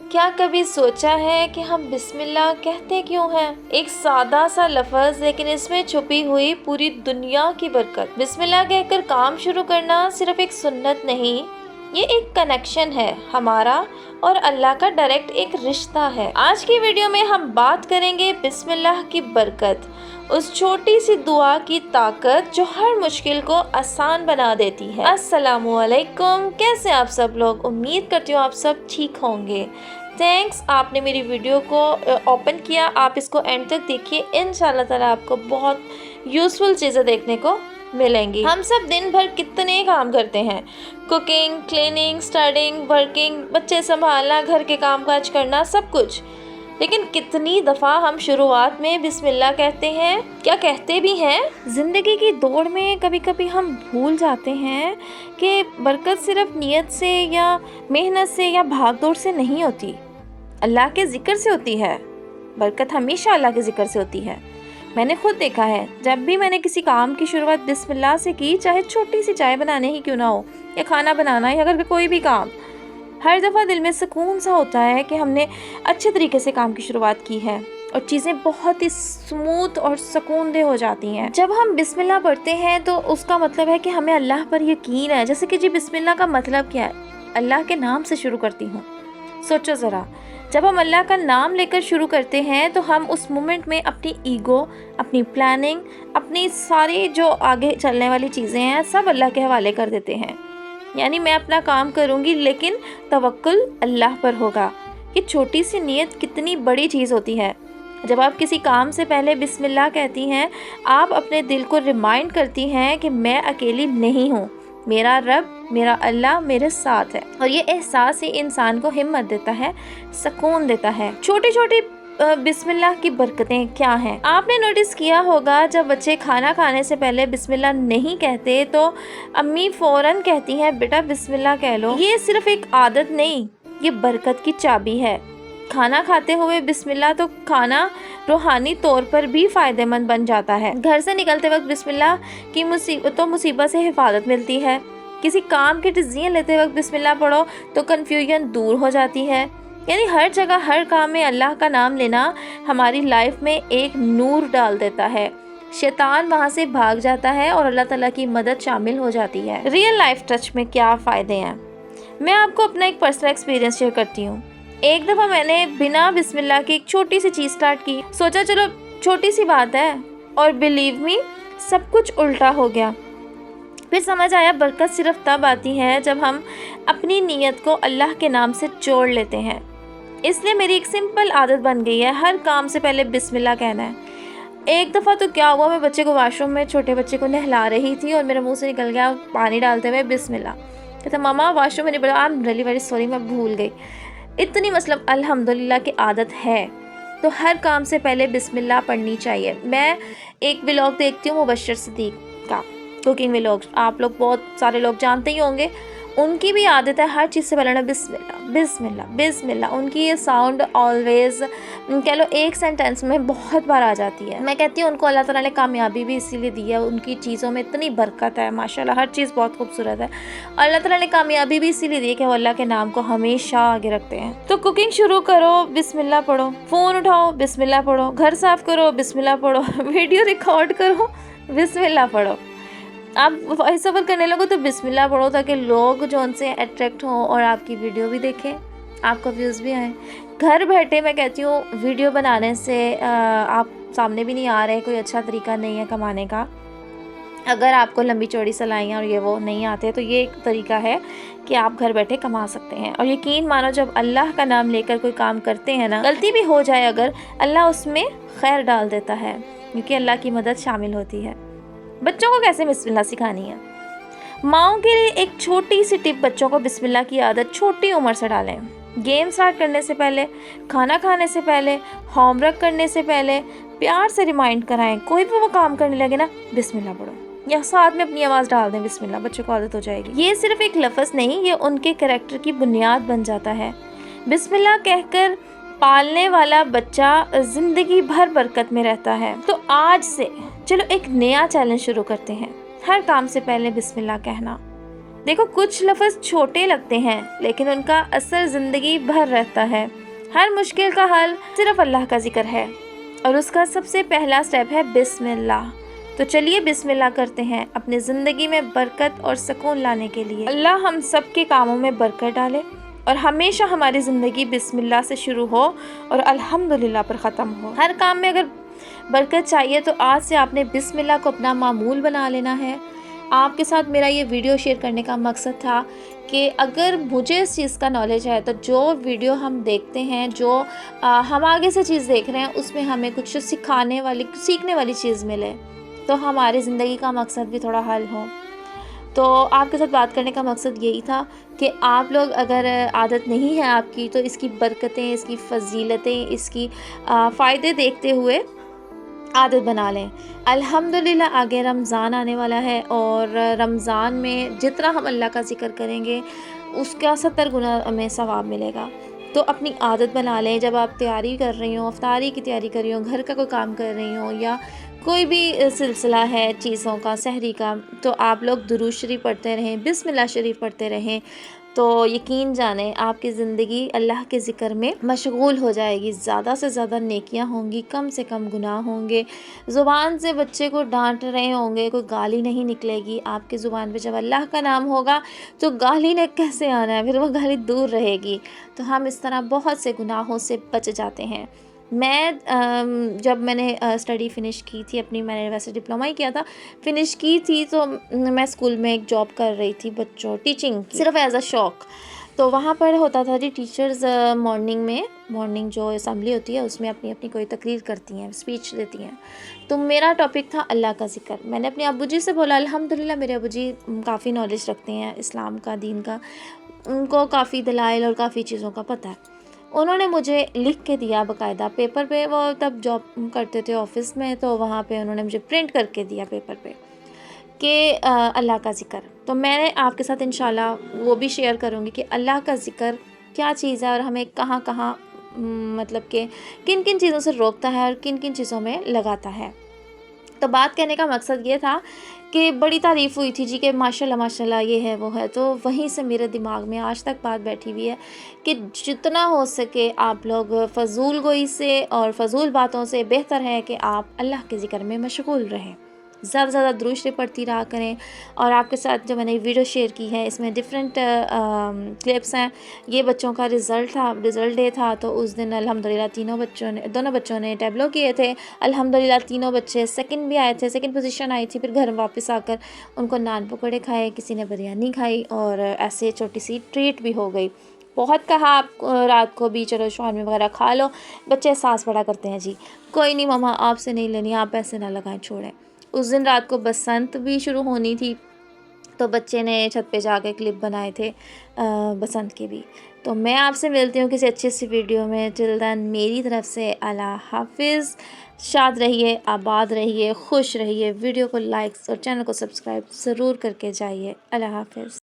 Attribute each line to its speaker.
Speaker 1: کیا کبھی سوچا ہے کہ ہم بسم اللہ کہتے کیوں ہیں؟ ایک سادہ سا لفظ لیکن اس میں چھپی ہوئی پوری دنیا کی برکت۔ بسم اللہ کہہ کر کام شروع کرنا صرف ایک سنت نہیں، یہ ایک کنیکشن ہے ہمارا اور اللہ کا ڈائریکٹ ایک رشتہ ہے۔ آج کی ویڈیو میں ہم بات کریں گے بسم اللہ کی برکت، اس چھوٹی سی دعا کی طاقت جو ہر مشکل کو آسان بنا دیتی ہے۔ السلام علیکم، کیسے آپ سب لوگ؟ امید کرتی ہوں آپ سب ٹھیک ہوں گے۔ تھینکس، آپ نے میری ویڈیو کو اوپن کیا، آپ اس کو اینڈ تک دیکھیے، انشاءاللہ تعالیٰ آپ کو بہت یوزفل چیزیں دیکھنے کو ملیں گی۔ ہم سب دن بھر کتنے کام کرتے ہیں، کوکنگ، کلیننگ، اسٹڈنگ، ورکنگ، بچے سنبھالنا، گھر کے کام کاج کرنا، سب کچھ، لیکن کتنی دفعہ ہم شروعات میں بسم اللہ کہتے ہیں؟ کیا کہتے بھی ہیں؟ زندگی کی دوڑ میں کبھی کبھی ہم بھول جاتے ہیں کہ برکت صرف نیت سے یا محنت سے یا بھاگ دوڑ سے نہیں ہوتی، اللہ کے ذکر سے ہوتی ہے۔ برکت ہمیشہ اللہ کے ذکر سے ہوتی ہے۔ میں نے خود دیکھا ہے، جب بھی میں نے کسی کام کی شروعات بسم اللہ سے کی، چاہے چھوٹی سی چائے بنانے ہی کیوں نہ ہو، یا کھانا بنانا، یا اگر کوئی بھی کام، ہر دفعہ دل میں سکون سا ہوتا ہے کہ ہم نے اچھے طریقے سے کام کی شروعات کی ہے اور چیزیں بہت ہی سموتھ اور سکون دہ ہو جاتی ہیں۔ جب ہم بسم اللہ پڑھتے ہیں تو اس کا مطلب ہے کہ ہمیں اللہ پر یقین ہے۔ جیسے کہ بسم اللہ کا مطلب کیا ہے؟ اللہ کے نام سے شروع کرتی ہوں۔ سوچو ذرا، جب ہم اللہ کا نام لے کر شروع کرتے ہیں تو ہم اس مومنٹ میں اپنی ایگو، اپنی پلاننگ، اپنی ساری جو آگے چلنے والی چیزیں ہیں، سب اللہ کے حوالے کر دیتے ہیں۔ یعنی میں اپنا کام کروں گی لیکن توکل اللہ پر ہوگا۔ یہ چھوٹی سی نیت کتنی بڑی چیز ہوتی ہے۔ جب آپ کسی کام سے پہلے بسم اللہ کہتی ہیں، آپ اپنے دل کو ریمائنڈ کرتی ہیں کہ میں اکیلی نہیں ہوں، میرا رب، میرا اللہ میرے ساتھ ہے۔ اور یہ احساس ہی انسان کو ہمت دیتا ہے، سکون دیتا ہے۔ چھوٹی چھوٹی بسم اللہ کی برکتیں کیا ہیں؟ آپ نے نوٹس کیا ہوگا جب بچے کھانا کھانے سے پہلے بسم اللہ نہیں کہتے تو امی فوراً کہتی ہیں بیٹا بسم اللہ کہہ لو۔ یہ صرف ایک عادت نہیں، یہ برکت کی چابی ہے۔ کھانا کھاتے ہوئے بسم اللہ تو کھانا روحانی طور پر بھی فائدہ مند بن جاتا ہے۔ گھر سے نکلتے وقت بسم اللہ کی مصیبت سے حفاظت ملتی ہے۔ کسی کام کے ڈیسیژن لیتے وقت بسم اللہ پڑھو تو کنفیوژن دور ہو جاتی ہے۔ یعنی ہر جگہ ہر کام میں اللہ کا نام لینا ہماری لائف میں ایک نور ڈال دیتا ہے، شیطان وہاں سے بھاگ جاتا ہے اور اللہ تعالیٰ کی مدد شامل ہو جاتی ہے۔ ریئل لائف ٹچ میں کیا فائدے ہیں؟ میں آپ کو اپنا ایک پرسنل ایکسپیرینس شیئر کرتی ہوں۔ ایک دفعہ میں نے بنا بسم اللہ کی ایک چھوٹی سی چیز سٹارٹ کی، سوچا چلو چھوٹی سی بات ہے، اور بلیو می سب کچھ الٹا ہو گیا۔ پھر سمجھ آیا برکت صرف تب آتی ہے جب ہم اپنی نیت کو اللہ کے نام سے جوڑ لیتے ہیں۔ اس لیے میری ایک سمپل عادت بن گئی ہے، ہر کام سے پہلے بسم اللہ کہنا ہے۔ ایک دفعہ تو کیا ہوا، میں بچے کو واش روم میں چھوٹے بچے کو نہلا رہی تھی اور میرے منہ سے نکل گیا پانی ڈالتے ہوئے بسم اللہ۔ کہتا ماما واش روم میں نہیں بولا، I am really very sorry, میں بھول گئی۔ اتنی مطلب الحمدللہ کی عادت ہے، تو ہر کام سے پہلے بسم اللہ پڑھنی چاہیے۔ میں ایک ولاگ دیکھتی ہوں مبشر صدیق کا، کوکنگ ولاگ، آپ لوگ بہت سارے لوگ جانتے ہی ہوں گے۔ ان کی بھی عادت ہے ہر چیز سے پہلے بسم اللہ بسم اللہ بسم اللہ۔ ان کی یہ ساؤنڈ آلویز کہہ لو ایک سینٹینس میں بہت بار آ جاتی ہے۔ میں کہتی ہوں ان کو اللہ تعالیٰ نے کامیابی بھی اسی لیے دی ہے، ان کی چیزوں میں اتنی برکت ہے، ماشاءاللہ ہر چیز بہت خوبصورت ہے۔ اللہ تعالیٰ نے کامیابی بھی اسی لیے دی ہے کہ وہ اللہ کے نام کو ہمیشہ آگے رکھتے ہیں۔ تو کوکنگ شروع کرو بسم اللہ پڑھو، فون اٹھاؤ بسم اللہ پڑھو، گھر صاف کرو بسم اللہ پڑھو، ویڈیو ریکارڈ کرو بسم اللہ پڑھو، آپ وائس اوور کرنے لگو تو بسم اللہ پڑھو، تاکہ لوگ جو ان سے اٹریکٹ ہوں اور آپ کی ویڈیو بھی دیکھیں، آپ کو ویوز بھی آئیں۔ گھر بیٹھے میں کہتی ہوں ویڈیو بنانے سے آپ سامنے بھی نہیں آ رہے، کوئی اچھا طریقہ نہیں ہے کمانے کا۔ اگر آپ کو لمبی چوڑی سلائیاں اور یہ وہ نہیں آتے تو یہ ایک طریقہ ہے کہ آپ گھر بیٹھے کما سکتے ہیں۔ اور یقین مانو جب اللہ کا نام لے کر کوئی کام کرتے ہیں نا، غلطی بھی ہو جائے اگر، اللہ اس میں خیر ڈال دیتا ہے، کیونکہ اللہ کی مدد شامل ہوتی ہے۔ بچوں کو کیسے بسم اللہ سکھانی ہے؟ ماؤں کے لیے ایک چھوٹی سی ٹپ، بچوں کو بسم اللہ کی عادت چھوٹی عمر سے ڈالیں۔ گیم سٹارٹ کرنے سے پہلے، کھانا کھانے سے پہلے، ہوم ورک کرنے سے پہلے پیار سے ریمائنڈ کرائیں۔ کوئی بھی وہ کام کرنے لگے نا بسم اللہ پڑھو، یا ساتھ میں اپنی آواز ڈال دیں بسم اللہ، بچوں کو عادت ہو جائے گی۔ یہ صرف ایک لفظ نہیں، یہ ان کے کریکٹر کی بنیاد بن جاتا ہے۔ بسم اللہ کہہ کر پالنے والا بچہ زندگی بھر برکت میں رہتا ہے۔ تو آج سے چلو ایک نیا چیلنج شروع کرتے ہیں، ہر کام سے پہلے بسم اللہ کہنا۔ دیکھو کچھ لفظ چھوٹے لگتے ہیں لیکن ان کا اثر زندگی بھر رہتا ہے۔ ہر مشکل کا حل صرف اللہ کا ذکر ہے اور اس کا سب سے پہلا سٹیپ ہے بسم اللہ۔ تو چلیے بسم اللہ کرتے ہیں اپنی زندگی میں برکت اور سکون لانے کے لیے۔ اللہ ہم سب کے کاموں میں برکت ڈالے اور ہمیشہ ہماری زندگی بسم اللہ سے شروع ہو اور الحمدللہ پر ختم ہو۔ ہر کام میں اگر برکت چاہیے تو آج سے آپ نے بسم اللہ کو اپنا معمول بنا لینا ہے۔ آپ کے ساتھ میرا یہ ویڈیو شیئر کرنے کا مقصد تھا کہ اگر مجھے اس چیز کا نالج ہے تو جو ویڈیو ہم دیکھتے ہیں، جو ہم آگے سے چیز دیکھ رہے ہیں، اس میں ہمیں کچھ سیکھنے والی چیز ملے تو ہماری زندگی کا مقصد بھی تھوڑا حل ہو۔ تو آپ کے ساتھ بات کرنے کا مقصد یہی تھا کہ آپ لوگ اگر عادت نہیں ہے آپ کی تو اس کی برکتیں، اس کی فضیلتیں، اس کی فائدے دیکھتے ہوئے عادت بنا لیں۔ الحمدللہ آگے رمضان آنے والا ہے اور رمضان میں جتنا ہم اللہ کا ذکر کریں گے اس کا 70 گنا ہمیں ثواب ملے گا۔ تو اپنی عادت بنا لیں، جب آپ تیاری کر رہی ہوں، افطاری کی تیاری کر رہی ہوں، گھر کا کوئی کام کر رہی ہوں یا کوئی بھی سلسلہ ہے چیزوں کا، سحری کا، تو آپ لوگ درود شریف پڑھتے رہیں، بسم اللہ شریف پڑھتے رہیں، تو یقین جانیں آپ کی زندگی اللہ کے ذکر میں مشغول ہو جائے گی۔ زیادہ سے زیادہ نیکیاں ہوں گی، کم سے کم گناہ ہوں گے۔ زبان سے بچے کو ڈانٹ رہے ہوں گے، کوئی گالی نہیں نکلے گی آپ کی زبان پہ۔ جب اللہ کا نام ہوگا تو گالی نے کیسے آنا ہے، پھر وہ گالی دور رہے گی۔ تو ہم اس طرح بہت سے گناہوں سے بچ جاتے ہیں۔ جب میں نے اسٹڈی فنش کی تھی اپنی، میں نے ویسے ڈپلوما ہی کیا تھا، فنش کی تھی، تو میں اسکول میں ایک جاب کر رہی تھی بچوں ٹیچنگ کی، صرف ایز اے شوق۔ تو وہاں پر ہوتا تھا جی ٹیچرز مارننگ جو اسمبلی ہوتی ہے اس میں اپنی اپنی کوئی تقریر کرتی ہیں، اسپیچ دیتی ہیں۔ تو میرا ٹاپک تھا اللہ کا ذکر۔ میں نے اپنے ابو جی سے بولا، الحمدللہ میرے ابو جی کافی نالج رکھتے ہیں اسلام کا، دین کا، ان کو کافی دلائل اور کافی چیزوں کا پتہ ہے۔ انہوں نے مجھے لکھ کے دیا باقاعدہ پیپر پہ، وہ تب جاب کرتے تھے آفس میں، تو وہاں پہ انہوں نے مجھے پرنٹ کر کے دیا پیپر پہ کہ اللہ کا ذکر۔ تو میں نے آپ کے ساتھ انشاءاللہ وہ بھی شیئر کروں گی کہ اللہ کا ذکر کیا چیز ہے اور ہمیں کہاں کہاں مطلب کہ کن کن چیزوں سے روکتا ہے اور کن کن چیزوں میں لگاتا ہے۔ تو بات کہنے کا مقصد یہ تھا کہ بڑی تعریف ہوئی تھی جی کہ ماشاءاللہ یہ ہے وہ ہے، تو وہیں سے میرے دماغ میں آج تک بات بیٹھی ہوئی ہے کہ جتنا ہو سکے آپ لوگ فضول گوئی سے اور فضول باتوں سے بہتر ہے کہ آپ اللہ کے ذکر میں مشغول رہیں، زیادہ سے زیادہ درود شریف پڑھتی رہا کریں۔ اور آپ کے ساتھ جو میں نے ویڈیو شیئر کی ہے اس میں ڈفرینٹ کلپس ہیں۔ یہ بچوں کا رزلٹ ڈے تھا، تو اس دن الحمدللہ دونوں بچوں نے ٹیبلو کیے تھے۔ الحمدللہ تینوں بچے سیکنڈ بھی آئے تھے، سیکنڈ پوزیشن آئی تھی۔ پھر گھر واپس آ کر ان کو نان پکوڑے کھائے، کسی نے بریانی کھائی اور ایسے چھوٹی سی ٹریٹ بھی ہو گئی۔ بہت کہا آپ رات کو بھی چلو شورمے وغیرہ کھا لو، بچے ساس بڑا کرتے ہیں جی، کوئی نہیں ماما آپ سے نہیں لینی، آپ پیسے نہ لگائیں، چھوڑیں۔ اس دن رات کو بسنت بھی شروع ہونی تھی، تو بچے نے چھت پہ جا کے کلپ بنائے تھے بسنت کے بھی۔ تو میں آپ سے ملتی ہوں کسی اچھی سی ویڈیو میں۔ ٹل دین میری طرف سے اللہ حافظ، شاد رہیے، آباد رہیے، خوش رہیے۔ ویڈیو کو لائکس اور چینل کو سبسکرائب ضرور کر کے جائیے۔ اللہ حافظ۔